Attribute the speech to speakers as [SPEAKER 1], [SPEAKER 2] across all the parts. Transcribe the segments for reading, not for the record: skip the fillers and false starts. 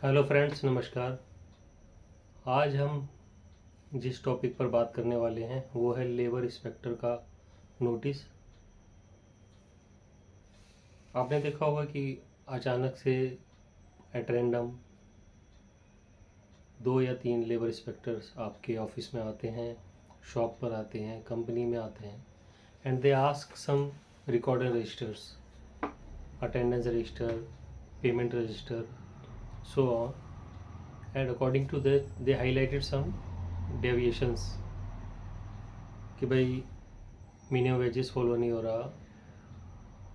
[SPEAKER 1] Hello friends, नमस्कार। आज हम जिस टॉपिक पर बात करने वाले हैं वो है लेबर इंस्पेक्टर का नोटिस। आपने देखा होगा कि अचानक से एट रैंडम 2 या 3 लेबर इंस्पेक्टर्स आपके ऑफिस में आते हैं, शॉप पर आते हैं, कंपनी में आते हैं and they ask some record registers, attendance register, payment register, so on, and according to that they highlighted some deviations कि भाई मिनिमम वेजेस फॉलो नहीं हो रहा,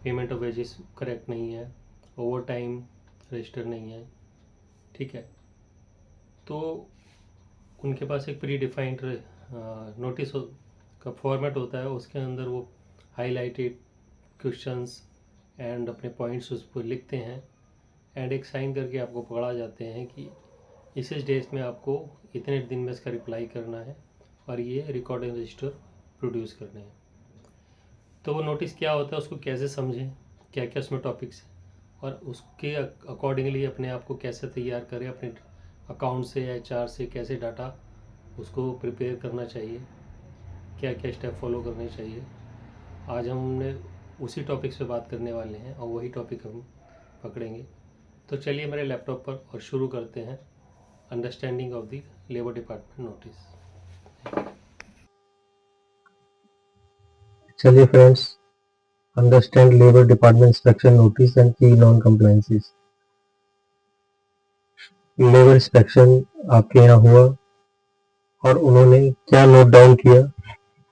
[SPEAKER 1] पेमेंट ऑफ वेजेस करेक्ट नहीं है, ओवर टाइम रजिस्टर नहीं है। ठीक है, तो उनके पास एक प्री डिफाइंड नोटिस का फॉर्मेट होता है, उसके अंदर वो हाईलाइटेड क्वेश्चंस एंड अपने पॉइंट्स उस पर लिखते हैं एंड एक साइन करके आपको पकड़ा जाते हैं कि इस डेट में आपको इतने दिन में इसका रिप्लाई करना है और ये रिकॉर्डिंग रजिस्टर प्रोड्यूस करने हैं। तो वो नोटिस क्या होता है, उसको कैसे समझें, क्या क्या उसमें टॉपिक्स हैं और उसके अकॉर्डिंगली अपने आप को कैसे तैयार करें, अपने अकाउंट से या एचआर से कैसे डाटा उसको प्रिपेयर करना चाहिए, क्या क्या स्टेप फॉलो करने चाहिए। आज हमने उसी टॉपिक्स पे बात करने वाले हैं और वही टॉपिक हम पकड़ेंगे। तो चलिए मेरे लैपटॉप पर और शुरू करते हैं understanding of the labour department notice.
[SPEAKER 2] चलिए friends, understand labour department inspection notice and की नॉन कंप्लायंसेस। लेबर इंस्पेक्शन आपके यहाँ हुआ और उन्होंने क्या नोट डाउन किया,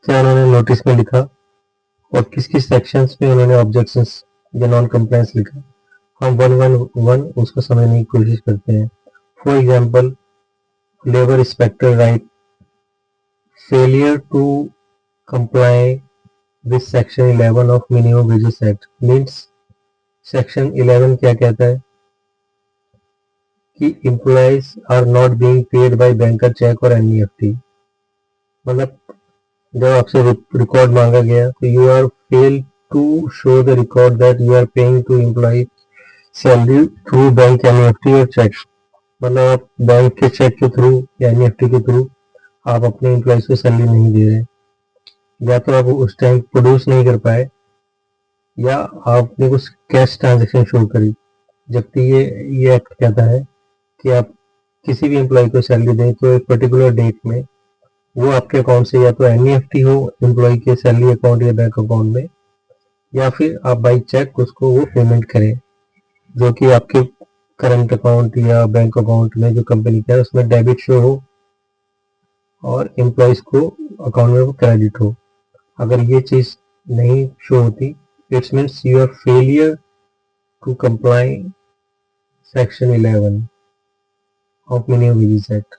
[SPEAKER 2] क्या उन्होंने नोटिस में लिखा और किस किस सेक्शंस में उन्होंने ऑब्जेक्शंस या नॉन कंप्लायंस लिखा, हम वन वन वन उसको समझने की कोशिश करते हैं। For example, labour inspector right failure to comply with section 11 of minimum wages act. Means section 11 क्या कहता है कि employees are not being paid by banker cheque और एनईएफटी। मतलब जब आपसे रिकॉर्ड मांगा गया तो you are fail to show the record that you are paying to employ salary through bank NEFT और चेक। मतलब आप बैंक के चेक के थ्रू या एनईएफटी के थ्रू आप अपने एम्प्लॉयज को सैलरी नहीं दे रहे, या तो आप उस टाइम प्रोड्यूस नहीं कर पाए या आपने कुछ कैश ट्रांजेक्शन शो करी। जबकि ये एक्ट कहता है कि आप किसी भी एम्प्लॉय को सैलरी दें तो एक पर्टिकुलर डेट में वो आपके अकाउंट से या तो एनईएफटी हो एम्प्लॉय के सैलरी अकाउंट या बैंक अकाउंट में, या फिर आप बाई चेक उसको वो पेमेंट करें, जो कि आपके करंट अकाउंट या बैंक अकाउंट में जो कंपनी का है उसमें डेबिट शो हो और एम्प्लॉयज को अकाउंट में वो क्रेडिट हो। अगर ये चीज नहीं शो होती, it's means you are failure to comply section 11 of minimum wages act.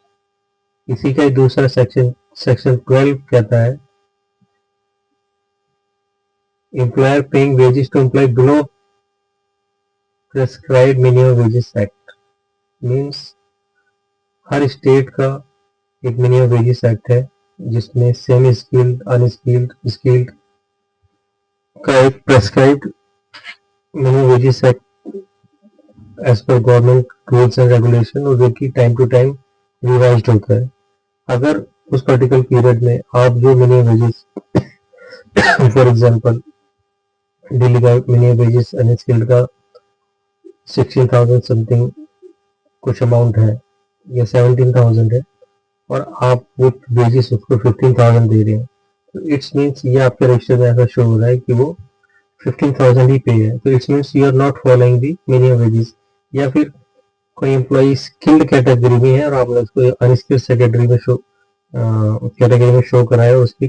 [SPEAKER 2] इसी का एक दूसरा सेक्शन सेक्शन 12 कहता है employer paying wages to employ below prescribed minimum wages act. Means हर स्टेट का एक मिनिमम वेजेस एक्ट है जिसमें सेमी स्किल्ड, अनस्किल्ड, स्किल्ड का एक prescribed minimum wages act as per government rules and regulation, और जो कि टाइम टू टाइम रिवाइज्ड होता है। अगर उस पर्टिकुलर पीरियड में आप जो minimum wages for example Delhi का मिनिमम वेजेस अनस्किल्ड का 16,000 समथिंग कुछ अमाउंट है या 17,000 है और आप वो वेजेस उसको 15,000 दे रहे हैं, तो इट्स मीन्स ये आपके रजिस्टर में ऐसा शो हो रहा है कि वो 15,000 ही पे है, तो it's means you are not following the minimum wages. या फिर कोई एम्प्लॉई स्किल्ड कैटेगरी में है और आपने उसको अनस्किल्ड कैटेगरी में शो कराया, उसकी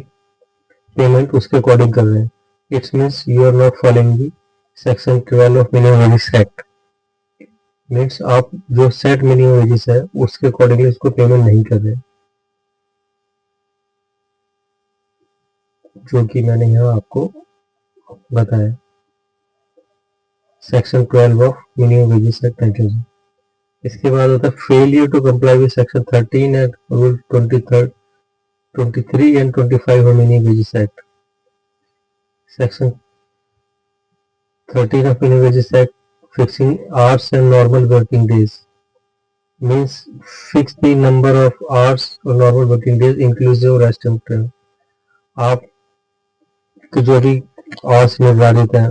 [SPEAKER 2] पेमेंट उसके अकॉर्डिंग कर रहे हैं, it's means you are not following the section 12 of minimum wages act. Means आप जो सेट मिनिमम वेजेस है उसके अकॉर्डिंगली उसको पेमेंट नहीं कर रहे, जो कि मैंने यहाँ आपको बताया section 12 of minimum wages act 19। इसके बाद होता है failure to comply with section 13 and rule 23 and 25 of minimum wages act. Section 13 of minimum wages act fixing hours and normal working days. means fix the number of hours or normal working days inclusive rest and time. आप जो भी hours निर्धारित हैं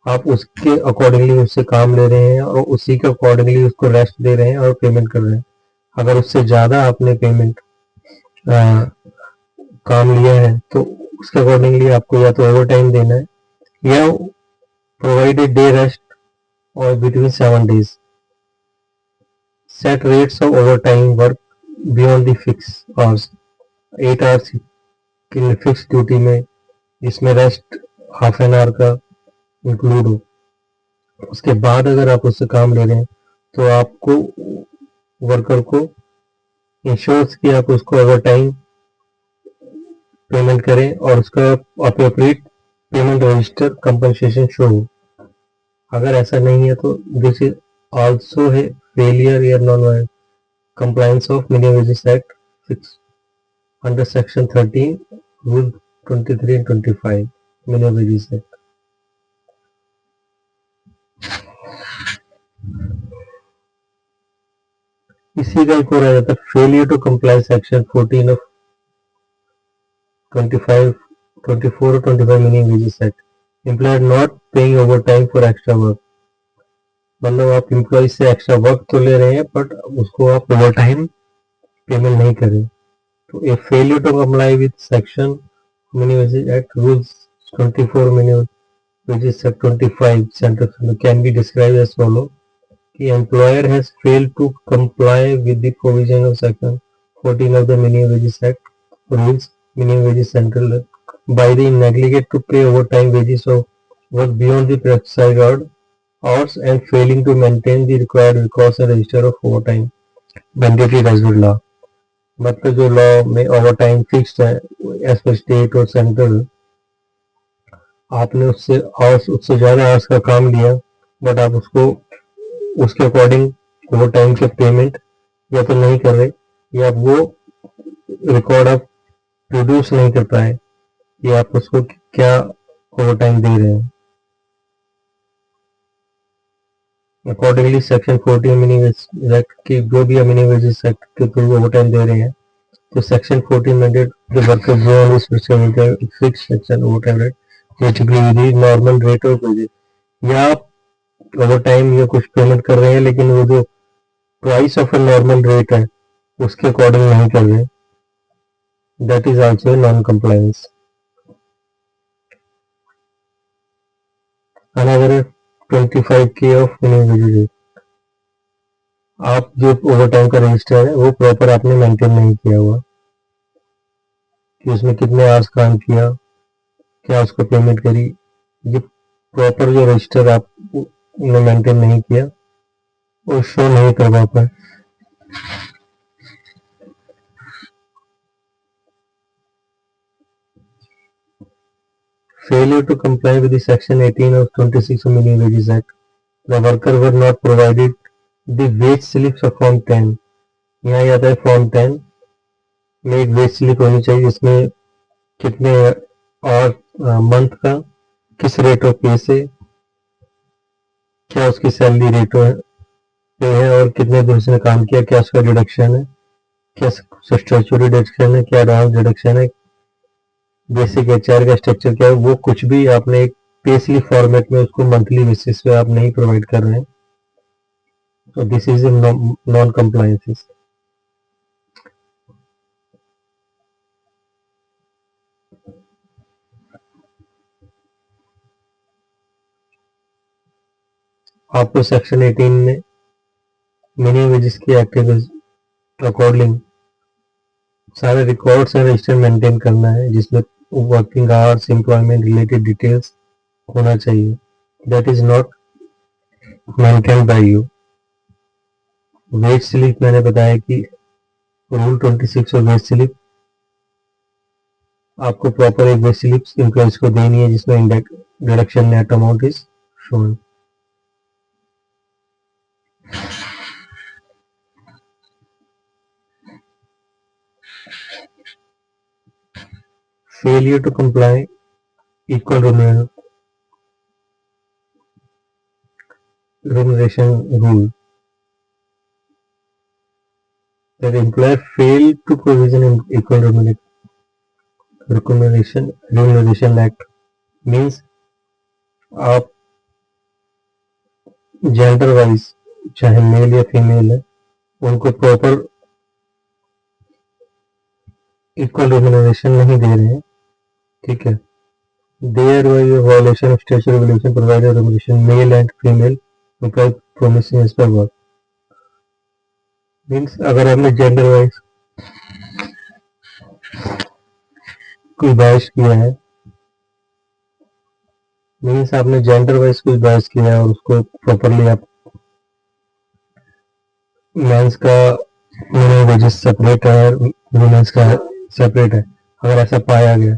[SPEAKER 2] आप उसके accordingly उससे काम ले रहे हैं और उसी के अकॉर्डिंगली उसको रेस्ट दे रहे हैं और पेमेंट कर रहे हैं. अगर उससे ज़्यादा आपने पेमेंट काम लिया है तो उसके अकॉर्डिंगली आपको या तो ओवर टाइम देना है या प्रोवाइडेड डे रेस्ट और between 7 days. Set rates of overtime work beyond the fixed hours. 8 hours की फिक्स ड्यूटी में इसमें रेस्ट हाफ एन आवर का इंक्लूड हो. उसके बाद अगर आप उससे काम ले रहे हैं तो आपको वर्कर को इंश्योर्स कि आप उसको ओवर टाइम पेमेंट करें और उसका appropriate payment register compensation show हो. अगर ऐसा नहीं है तो दिस इज ऑल्सो है फेलियर या non compliance of Minimum Wages Act 6 under Section 13, Rule 23 and 25 Minimum Wages Act. इसी का एक और आ जाता है failure to comply section 14 of 25, 24 और 25 minimum wages act. Employer not paying overtime for extra work. मतलब आप एम्प्लॉय से एक्स्ट्रा वर्क तो ले रहे हैं बट उसको आप ओवर टाइम पेमेंट नहीं कर रहे. तो a failure to comply with section minimum wages act rules 24 minimum wages act 25 central can be described as follow. The employer has failed to comply with the provision of section 14 of the minimum wages act rules minimum wages central by the negligent to pay overtime wages of work beyond the prescribed hours and failing to maintain the required records and register of overtime mandatory as with law. मतलब जो law में overtime fixed है as per state और central, आपने उससे ज़्यादा hours का काम लिया बट आप उसको उसके अकॉर्डिंग ओवर टाइम के पेमेंट या तो नहीं कर रहे या वो रिकॉर्ड आप प्रोड्यूस नहीं कर पाए या आप उसको क्या ओवर टाइम दे रहे हैं. अकॉर्डिंगली सेक्शन 14 मिनिमम एक्ट की जो भी मिनिमम वेजेस एक्ट के थ्रू ओवर टाइम दे रहे हैं तो section 14 mandate the worker go on this fix section over time rate basically with normal rate of wages. या आप ओवर टाइम या कुछ पेमेंट कर रहे हैं लेकिन वो जो price of a normal rate है उसके अकॉर्डिंग नहीं कर रहे. That is also known compliance. Another 25K of minimum wages. आप जो ओवर टाइम का रजिस्टर है वो प्रॉपर आपने मेंटेन नहीं किया हुआ कि उसमें कितने आवर्स काम किया, क्या उसको पेमेंट करी. ये प्रॉपर जो रजिस्टर आपने मेंटेन नहीं किया वो शो नहीं कर पाता. Failure to comply with the Section 18 of 26 of Minimum Wages Act. The worker were not provided the wage slips of Form 10. यहाँ आता है Form 10 में एक वेज स्लिप होनी चाहिए जिसमें कितने और मंथ का किस रेट ऑफ पे से क्या उसकी सैलरी रेट पे है और कितने दिन उसने काम किया, क्या उसका डिडक्शन है, क्या स्टैट्यूटरी डिडक्शन है, क्या एडवांस डिडक्शन है, बेसिक एचआर का स्ट्रक्चर क्या है. वो कुछ भी आपने एक पे स्लिप फॉर्मेट में उसको मंथली बेसिस पे आप नहीं प्रोवाइड कर रहे हैं. तो दिस इज नॉन कंप्लायंस. आपको सेक्शन 18 में मिनिमम वेजेस की एक्ट अकॉर्डिंग सारे रिकॉर्ड्स एंड रजिस्टर मेंटेन करना है जिसमें working hours employment related details होना चाहिए. That is not maintain by you. Wage slip मैंने बताया कि रूल 26 और वेज स्लिप आपको प्रॉपर एक वेज स्लिप एम्प्लॉयज को देनी है जिसमें deduction net amount is shown. Failure to comply equal remuneration rule. that employer failed to provision in equal remuneration act means आप जेंडर वाइज चाहे मेल या फीमेल है उनको प्रॉपर इक्वल रेम्यूनरेशन नहीं दे रहे हैं, ठीक है. There was a violation of statutory regulation provided remuneration male and female employ promising as per work means अगर आपने जेंडर वाइज कोई बाइस किया है, मीन्स आपने जेंडर वाइज कुछ बाइस किया है और उसको प्रॉपरली आप मेंस का मिनिमम वेजेस सेपरेट है और वुमेन्स का सेपरेट है, अगर ऐसा पाया गया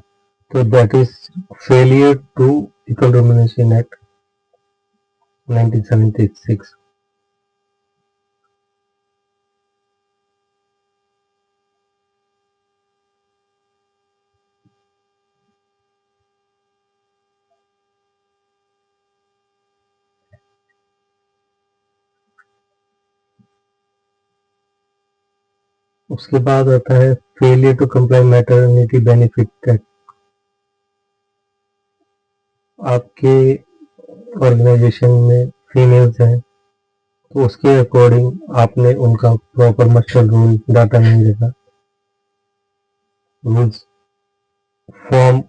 [SPEAKER 2] तो that is failure to equal remuneration act 1976. उसके बाद आता है failure to comply maternity benefit act. आपके ऑर्गेनाइजेशन में फीमेल्स हैं तो उसके अकॉर्डिंग आपने उनका प्रॉपर मस्टर रूल डाटा नहीं रखा. रूल्स फॉर्म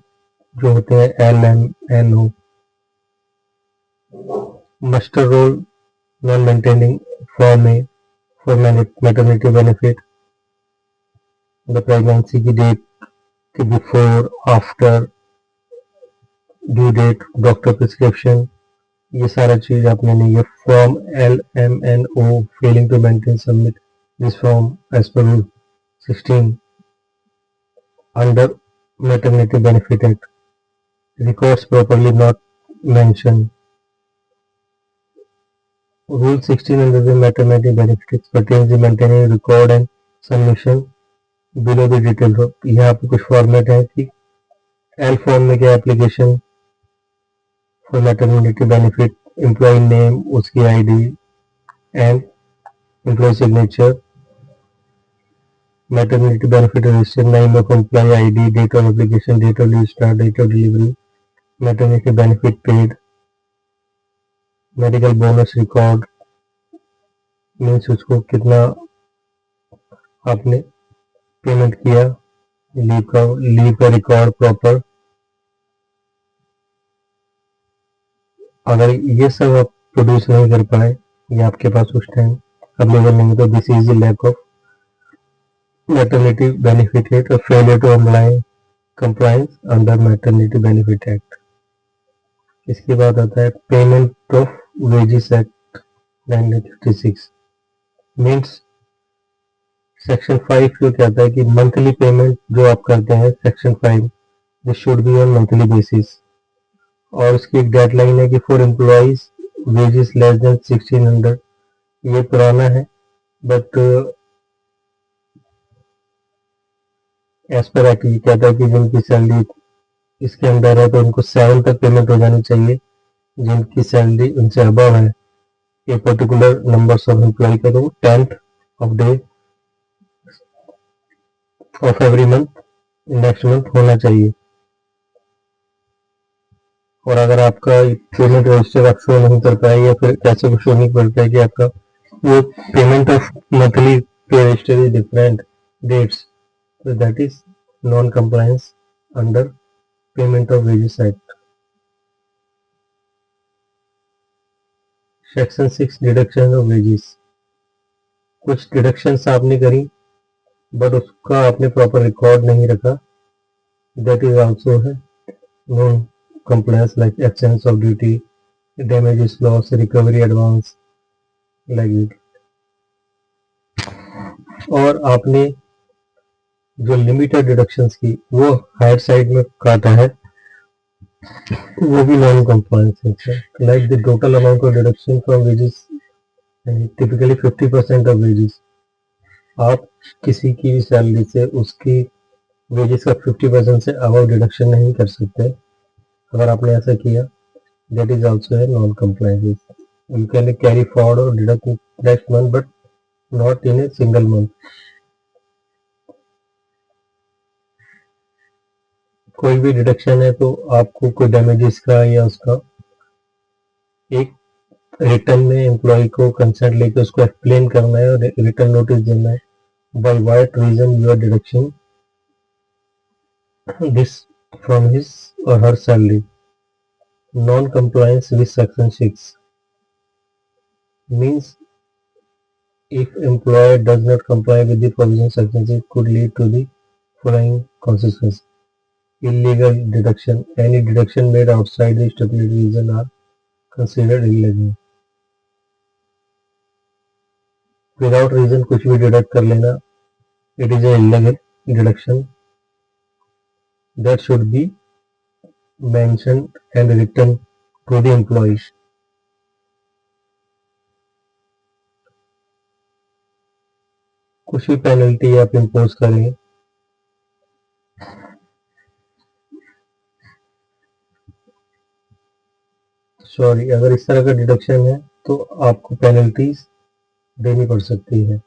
[SPEAKER 2] जो होते हैं LMNO muster roll non maintaining form A for maternity benefit the pregnancy की डेट के before after due date doctor prescription, ये सारा चीज आपने नहीं है. Form LMNO failing to maintain submit this form as per rule 16 under maternity benefit act, records properly not mentioned. Rule 16 under the maternity benefits pertains to maintaining record and submission below the detail. यहाँ पे कुछ format है कि L form में क्या application for maternity benefit employ name उसकी ID and employ signature maternity benefit register name of employ ID date of application date of leave start date of delivery maternity benefit paid medical bonus record means उसको कितना आपने payment किया, leave का record proper. अगर ये सब आप produce नहीं कर पाए या आपके पास उस टाइम अवेलेबल नहीं तो this is lack of maternity benefit act और failure to apply compliance under maternity benefit act. इसके बाद आता है payment of wages act 1956 means section 5 जो कहता है कि मंथली पेमेंट जो आप करते हैं section 5 this should be on monthly basis और उसकी एक डेडलाइन है कि for employees wages less than 1600. ये पुराना है बट एज पर एक्ट ये कहता है कि जिनकी सैलरी इसके अंदर है तो उनको 7 तक पेमेंट हो जानी चाहिए, जिनकी सैलरी उनसे अबव है a particular number of employ का तो 10th of day of every month next month होना चाहिए. और अगर आपका पेमेंट रजिस्टर आप शो नहीं कर पाए या फिर कैसे को शो नहीं करता है कि आपका वो पेमेंट ऑफ मंथली पे रजिस्टर इज डिफरेंट डेट्स तो that is non compliance under payment of wages act. Section 6 deduction of wages. कुछ डिडक्शंस आपने करी बट उसका आपने प्रॉपर रिकॉर्ड नहीं रखा, दैट इज आल्सो है non compliance like absence of duty, damages loss, recovery advance like it. और आपने जो लिमिटेड डिडक्शंस की वो हायर साइड में काटा है वो भी नॉन कंप्लायंस है. Like the total amount of deduction from wages typically 50% of wages. आप किसी की भी सैलरी से उसकी वेजेस का 50% से अबव डिडक्शन नहीं कर सकते. अगर आपने ऐसा किया that is also a non-compliance. You can carry forward or deduct next month but not in a single month. कोई भी डिडक्शन है तो आपको कोई डैमेजेस का या उसका एक रिटर्न में एम्प्लॉय को कंसेंट लेके उसको एक्सप्लेन करना है और रिटर्न नोटिस देना है by what reason you are deduction this from his or her salary. Non compliance with section 6 means if employer does not comply with the provision section 6 could lead to the following consequences. Illegal deduction. Any deduction made outside the stipulated reason are considered illegal. Without reason कुछ भी deduct कर लेना, it is a illegal deduction that should be mentioned and written to the employee. कुछ भी penalty आप impose करें, sorry, अगर इस तरह का डिडक्शन है तो आपको पेनल्टीज देनी पड़ सकती है.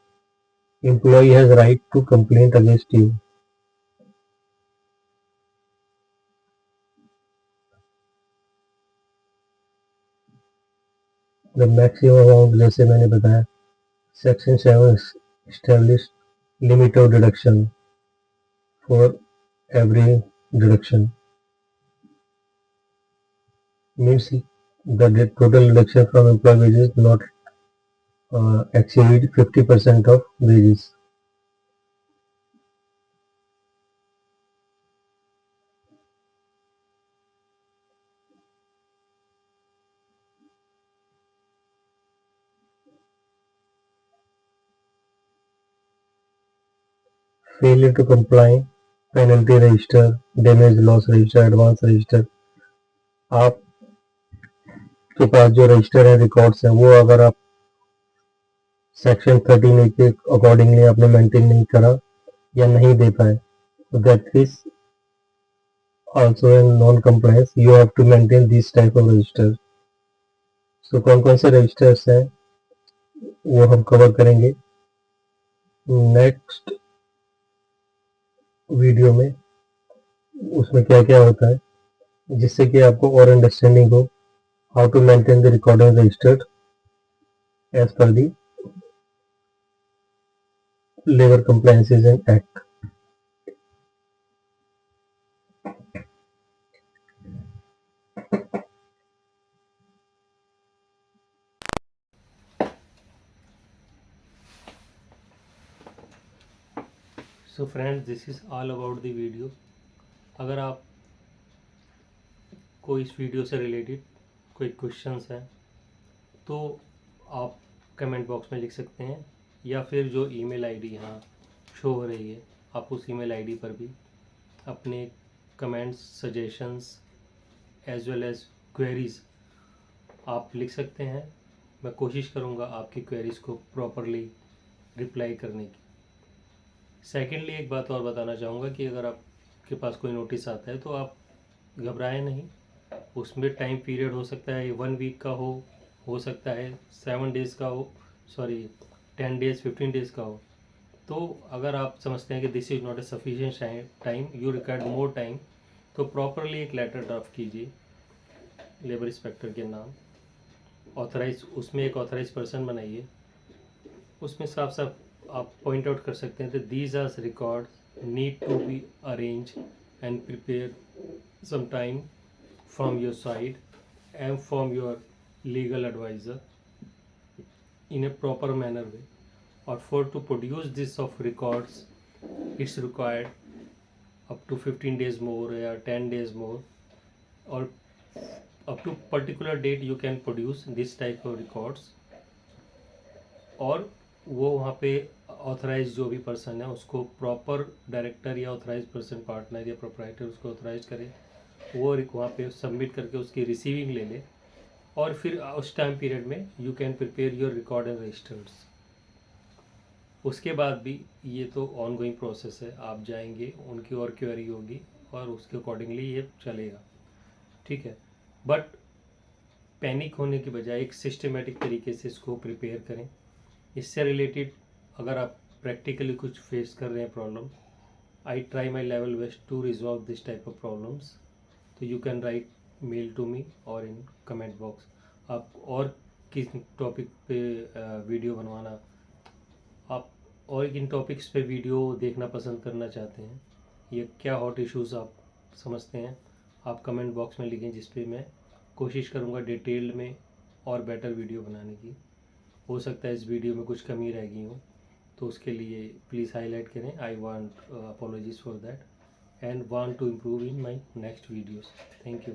[SPEAKER 2] Employee has right to complaint against you. The maximum amount जैसे मैंने बताया, Section 7 established limit of deduction for every deduction. Means the total deduction from employee wages not exceed 50% of wages. Failure to comply, penalty register, damage loss register, advance register. आपके पास जो register है, records हैं, वो अगर आप section 13A के accordingly आपने maintain नहीं करा या नहीं दे पाए, तो that is also in non-compliance. You have to maintain these type of registers. So कौन कौन से registers हैं वो हम कवर करेंगे नेक्स्ट वीडियो में. उसमें क्या क्या होता है जिससे कि आपको और अंडरस्टैंडिंग हो how to maintain the recording registered as per the labour compliances and act.
[SPEAKER 1] So friends, this is all about the video. अगर आप को इस वीडियो से रिलेटेड कोई क्वेश्चंस हैं तो आप कमेंट बॉक्स में लिख सकते हैं, या फिर जो ईमेल आईडी यहाँ शो हो रही है आप उस ईमेल आईडी पर भी अपने comments, suggestions as well as queries आप लिख सकते हैं. मैं कोशिश करूँगा आपकी क्वेरीज़ को प्रॉपरली रिप्लाई करने की. सेकेंडली एक बात और बताना चाहूँगा कि अगर आपके पास कोई नोटिस आता है तो आप घबराएं नहीं. उसमें टाइम पीरियड हो सकता है 1 वीक का हो सकता है 7 डेज़ का हो, सॉरी 10 डेज़ 15 डेज़ का हो. तो अगर आप समझते हैं कि this is not a sufficient time, you required more time, तो प्रॉपरली एक लेटर ड्राफ्ट कीजिए लेबर इंस्पेक्टर के नाम, ऑथराइज, उसमें एक ऑथराइज पर्सन बनाइए. उसमें साफ साफ आप पॉइंट आउट कर सकते हैं कि these are record need to be arrange and prepare some time from your side and from your legal advisor in a proper manner way, or for to produce this of records it's required up to 15 days more or 10 days more, or up to particular date you can produce this type of records. और वो वहाँ पे authorise जो भी person है उसको proper director या authorise person, partner या प्रोप्राइटर उसको ऑथराइज करे, वो वहाँ पे सबमिट करके उसकी रिसीविंग ले ले, और फिर उस टाइम पीरियड में you can prepare your record and registers. उसके बाद भी ये तो ऑन गोइंग प्रोसेस है, आप जाएंगे, उनकी और क्वेरी होगी और उसके अकॉर्डिंगली ये चलेगा, ठीक है. बट पैनिक होने की बजाय एक सिस्टमेटिक तरीके से इसको प्रिपेयर करें. इससे रिलेटेड अगर आप प्रैक्टिकली कुछ फेस कर रहे हैं problem, I try my level best to resolve this type of problems. तो you can write mail to me or in comment box. आप और किस टॉपिक पे वीडियो बनवाना, आप और किन टॉपिक्स पे वीडियो देखना पसंद करना चाहते हैं, या क्या हॉट इश्यूज़ आप समझते हैं, आप कमेंट बॉक्स में लिखें, जिस पे मैं कोशिश करूँगा डिटेल में और बेटर वीडियो बनाने की. हो सकता है इस वीडियो में कुछ कमी रह गई हो, तो उसके लिए प्लीज़ हाईलाइट करें. I want apologies for that and want to improve in my next videos. Thank you.